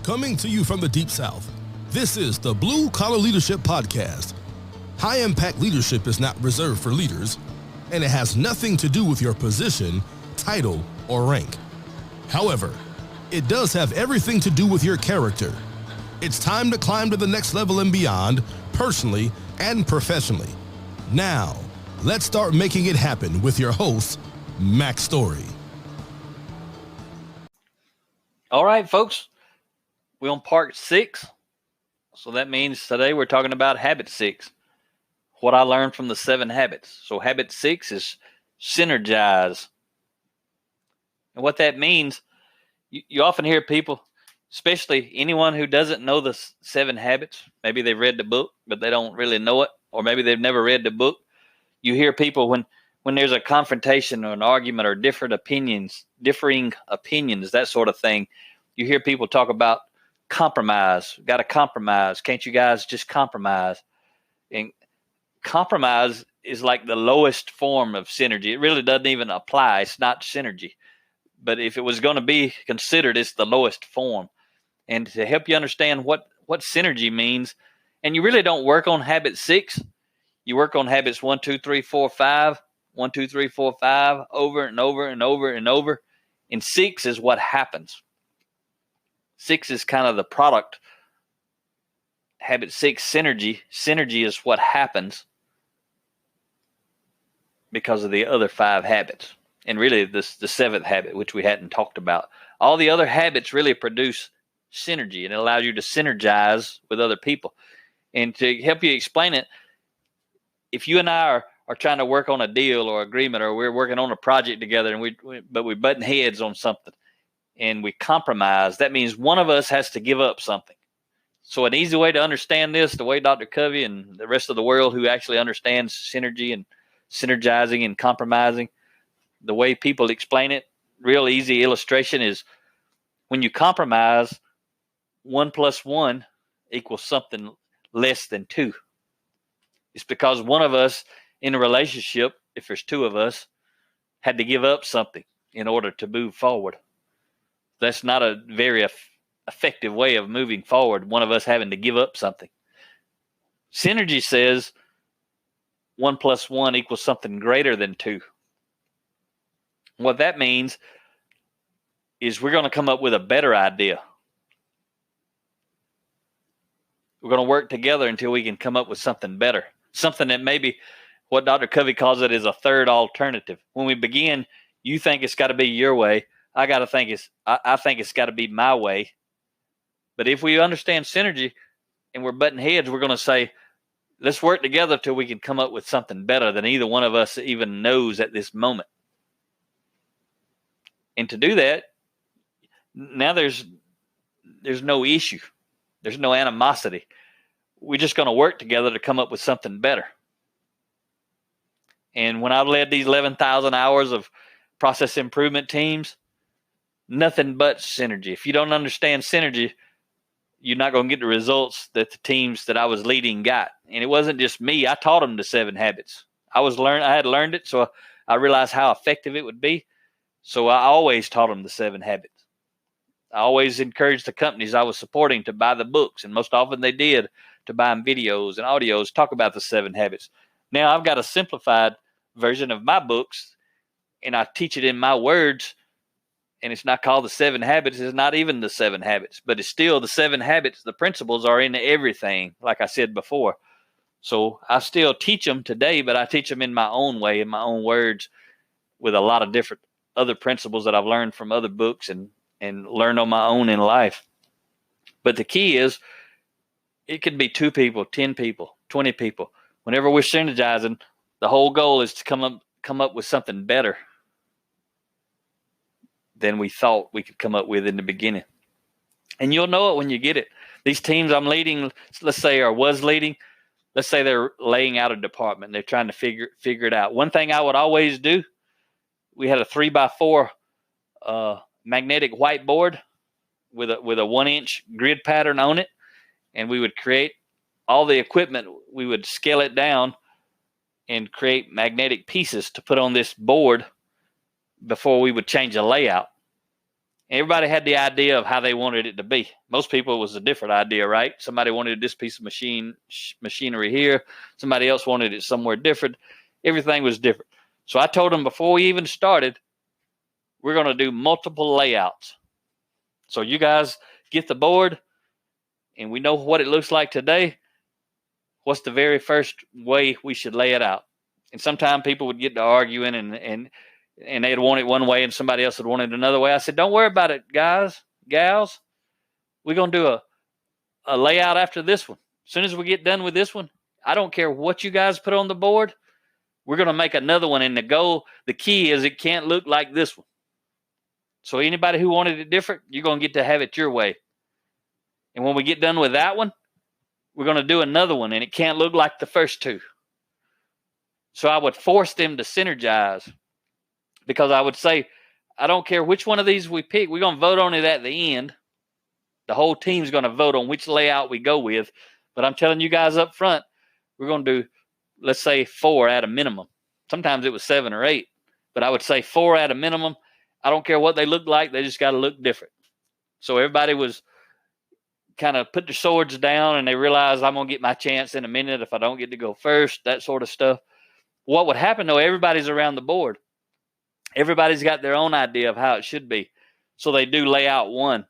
Coming to you from the Deep South, this is the Blue Collar Leadership Podcast. High-impact leadership is not reserved for leaders, and it has nothing to do with your position, title, or rank. However, it does have everything to do with your character. It's time to climb to the next level and beyond, personally and professionally. Now, let's start making it happen with your host, Mac Story. All right, folks, we're on part 6. So that means today we're talking about habit 6, what I learned from the 7 habits. So habit 6 is synergize. And what that means, you often hear people, especially anyone who doesn't know the 7 habits, maybe they've read the book, but they don't really know it, or maybe they've never read the book. You hear people when there's a confrontation or an argument or differing opinions, that sort of thing, you hear people talk about compromise. Got to compromise. Can't you guys just compromise? And compromise is like the lowest form of synergy. It really doesn't even apply. It's not synergy. But if it was going to be considered, it's the lowest form. And to help you understand what synergy means, and you really don't work on habit 6, you work on habits 1, 2, 3, 4, 5, 1, 2, 3, 4, 5, over and over and over and over. And 6 is what happens. 6 is kind of the product. Habit 6, synergy. Synergy is what happens because of the other 5 habits. And really the 7th habit, which we hadn't talked about. All the other habits really produce synergy, and it allows you to synergize with other people. And to help you explain it, if you and I are trying to work on a deal or agreement, or we're working on a project together, and we button heads on something, and we compromise, that means one of us has to give up something. So an easy way to understand this, the way Dr. Covey and the rest of the world who actually understands synergy and synergizing and compromising, the way people explain it, real easy illustration is when you compromise, 1 plus 1 equals something less than 2. It's because one of us in a relationship, if there's 2 of us, had to give up something in order to move forward. That's not a very effective way of moving forward, one of us having to give up something. Synergy says 1 plus 1 equals something greater than 2. What that means is we're going to come up with a better idea. We're going to work together until we can come up with something better. Something that maybe what Dr. Covey calls it is a third alternative. When we begin, you think it's got to be your way. I think it's got to be my way. But if we understand synergy and we're butting heads, we're going to say, let's work together till we can come up with something better than either one of us even knows at this moment. And to do that, now there's no issue. There's no animosity. We're just going to work together to come up with something better. And when I've led these 11,000 hours of process improvement teams, nothing but synergy. If you don't understand synergy, you're not going to get the results that the teams that I was leading got. And it wasn't just me. I taught them the 7 habits. I had learned it, so I realized how effective it would be. So I always taught them the 7 habits. I always encouraged the companies I was supporting to buy the books, and most often they did, to buy them videos and audios, talk about the 7 habits. Now I've got a simplified version of my books, and I teach it in my words, and it's not called the 7 habits. It's not even the 7 habits, but it's still the 7 habits. The principles are in everything, like I said before. So I still teach them today, but I teach them in my own way, in my own words, with a lot of different other principles that I've learned from other books and learned on my own in life. But the key is it could be 2 people, 10 people, 20 people. Whenever we're synergizing, the whole goal is to come up with something better than we thought we could come up with in the beginning. And you'll know it when you get it. These teams I'm leading, let's say, or was leading, let's say they're laying out a department. They're trying to figure it out. One thing I would always do, we had a 3x4 magnetic whiteboard with a 1-inch grid pattern on it, and we would create all the equipment. We would scale it down and create magnetic pieces to put on this board before we would change the layout. Everybody had the idea of how they wanted it to be. Most people, it was a different idea, right? Somebody wanted this piece of machinery here. Somebody else wanted it somewhere different. Everything was different. So I told them before we even started, we're going to do multiple layouts. So you guys get the board, and we know what it looks like today. What's the very first way we should lay it out? And sometimes people would get to arguing and they'd want it one way and somebody else would want it another way. I said, don't worry about it, guys, gals. We're going to do a layout after this one. As soon as we get done with this one, I don't care what you guys put on the board. We're going to make another one. And the key is it can't look like this one. So anybody who wanted it different, you're going to get to have it your way. And when we get done with that one, we're going to do another one, and it can't look like the first two. So I would force them to synergize, because I would say, I don't care which one of these we pick. We're going to vote on it at the end. The whole team's going to vote on which layout we go with. But I'm telling you guys up front, we're going to do, let's say, 4 at a minimum. Sometimes it was 7 or 8, but I would say 4 at a minimum. I don't care what they look like. They just got to look different. So everybody was kind of put their swords down, and they realized I'm going to get my chance in a minute if I don't get to go first, that sort of stuff. What would happen, though, everybody's around the board. Everybody's got their own idea of how it should be. So they do layout 1.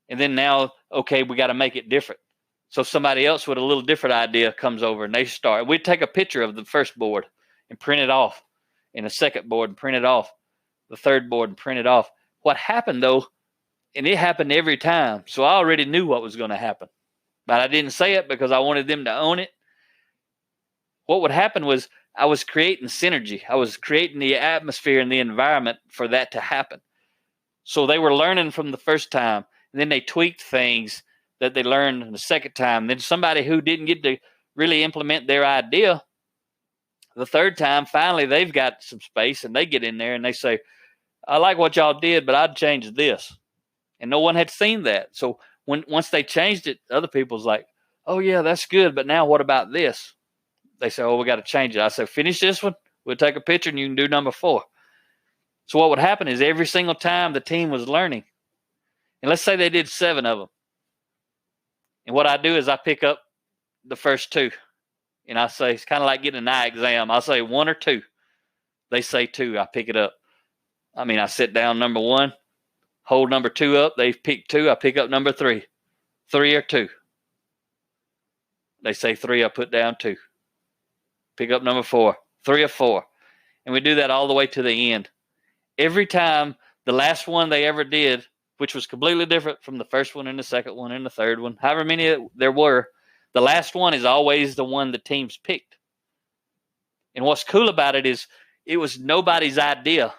And then now, okay, we got to make it different. So somebody else with a little different idea comes over, and they start. We'd take a picture of the first board and print it off, and the second board and print it off, the third board and print it off. What happened, though, and it happened every time, so I already knew what was going to happen. But I didn't say it because I wanted them to own it. What would happen was I was creating synergy. I was creating the atmosphere and the environment for that to happen. So they were learning from the first time, and then they tweaked things that they learned the second time. Then somebody who didn't get to really implement their idea, the third time, finally they've got some space, and they get in there and they say, I like what y'all did, but I'd change this. And no one had seen that. So once they changed it, other people's like, oh, yeah, that's good, but now what about this? They say, oh, we got to change it. I said, finish this one. We'll take a picture, and you can do number 4. So what would happen is every single time the team was learning, and let's say they did 7 of them. And what I do is I pick up the first 2. And I say, it's kind of like getting an eye exam. I'll say 1 or 2. They say 2. I pick it up. I sit down number 1, hold number 2 up. They pick 2. I pick up number 3. 3 or 2. They say 3. I put down 2. Pick up number 4. 3 or 4. And we do that all the way to the end. Every time, the last one they ever did, which was completely different from the first one and the second one and the third one, however many there were, the last one is always the one the teams picked. And what's cool about it is it was nobody's idea.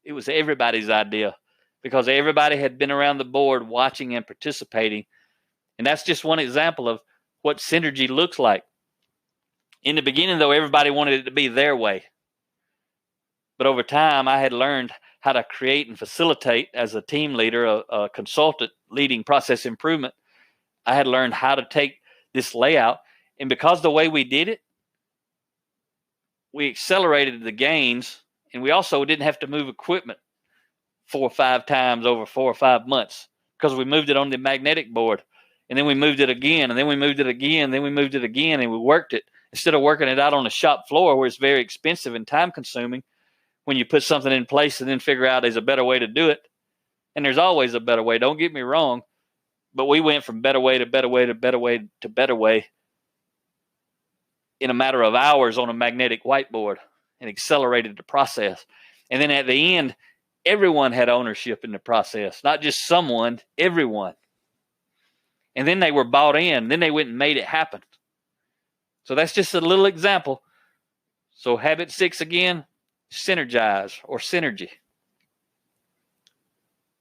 It was everybody's idea, because everybody had been around the board watching and participating. And that's just one example of what synergy looks like. In the beginning, though, everybody wanted it to be their way. But over time, I had learned how to create and facilitate as a team leader, a consultant leading process improvement. I had learned how to take this layout. And because the way we did it, we accelerated the gains, and we also didn't have to move equipment 4 or 5 times over 4 or 5 months, because we moved it on the magnetic board, and then we moved it again, and then we moved it again, and then we moved it again, and we worked it. Instead of working it out on the shop floor where it's very expensive and time consuming, when you put something in place and then figure out there's a better way to do it. And there's always a better way, don't get me wrong, but we went from better way to better way to better way to better way in a matter of hours on a magnetic whiteboard, and accelerated the process. And then at the end, everyone had ownership in the process, not just someone, everyone. And then they were bought in. Then they went and made it happen. So that's just a little example. So habit 6 again, synergize or synergy.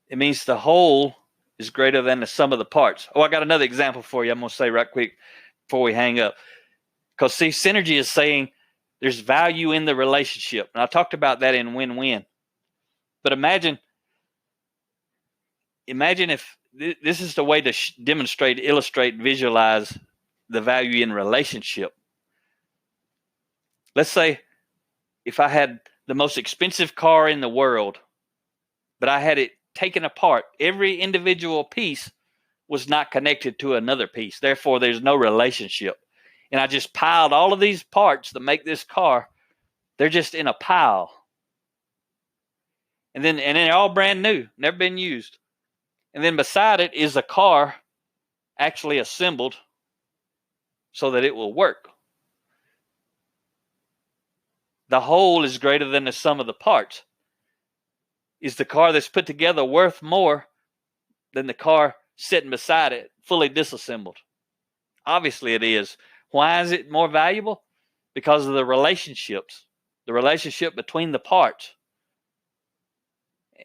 It means the whole is greater than the sum of the parts. Oh, I got another example for you. I'm going to say right quick before we hang up. Because, see, synergy is saying there's value in the relationship. And I talked about that in win-win. But imagine if this is the way to demonstrate, illustrate, visualize the value in relationship. Let's say if I had the most expensive car in the world, but I had it taken apart. Every individual piece was not connected to another piece. Therefore, there's no relationship. And I just piled all of these parts that make this car. They're just in a pile. And then they're all brand new, never been used. And then beside it is a car actually assembled so that it will work. The whole is greater than the sum of the parts. Is the car that's put together worth more than the car sitting beside it, fully disassembled? Obviously it is. Why is it more valuable? Because of the relationships, the relationship between the parts.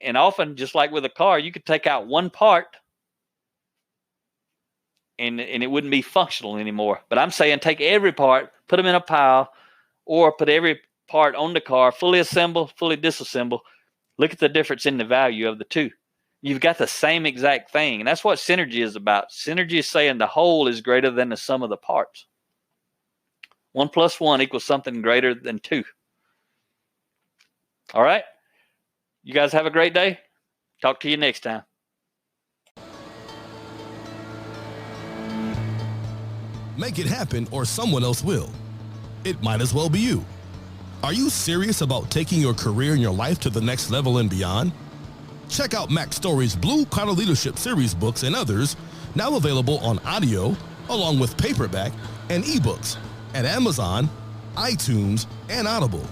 And often, just like with a car, you could take out one part and it wouldn't be functional anymore. But I'm saying take every part, put them in a pile, or put every part on the car, fully assemble, fully disassemble. Look at the difference in the value of the two. You've got the same exact thing. And that's what synergy is about. Synergy is saying the whole is greater than the sum of the parts. 1 + 1 equals something greater than 2. All right? You guys have a great day. Talk to you next time. Make it happen or someone else will. It might as well be you. Are you serious about taking your career and your life to the next level and beyond? Check out Mac Story's Blue Collar Leadership series books and others, now available on audio, along with paperback and ebooks at Amazon, iTunes, and Audible.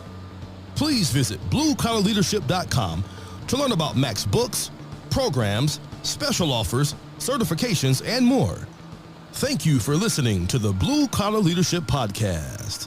Please visit bluecollarleadership.com to learn about Mac's books, programs, special offers, certifications, and more. Thank you for listening to the Blue Collar Leadership Podcast.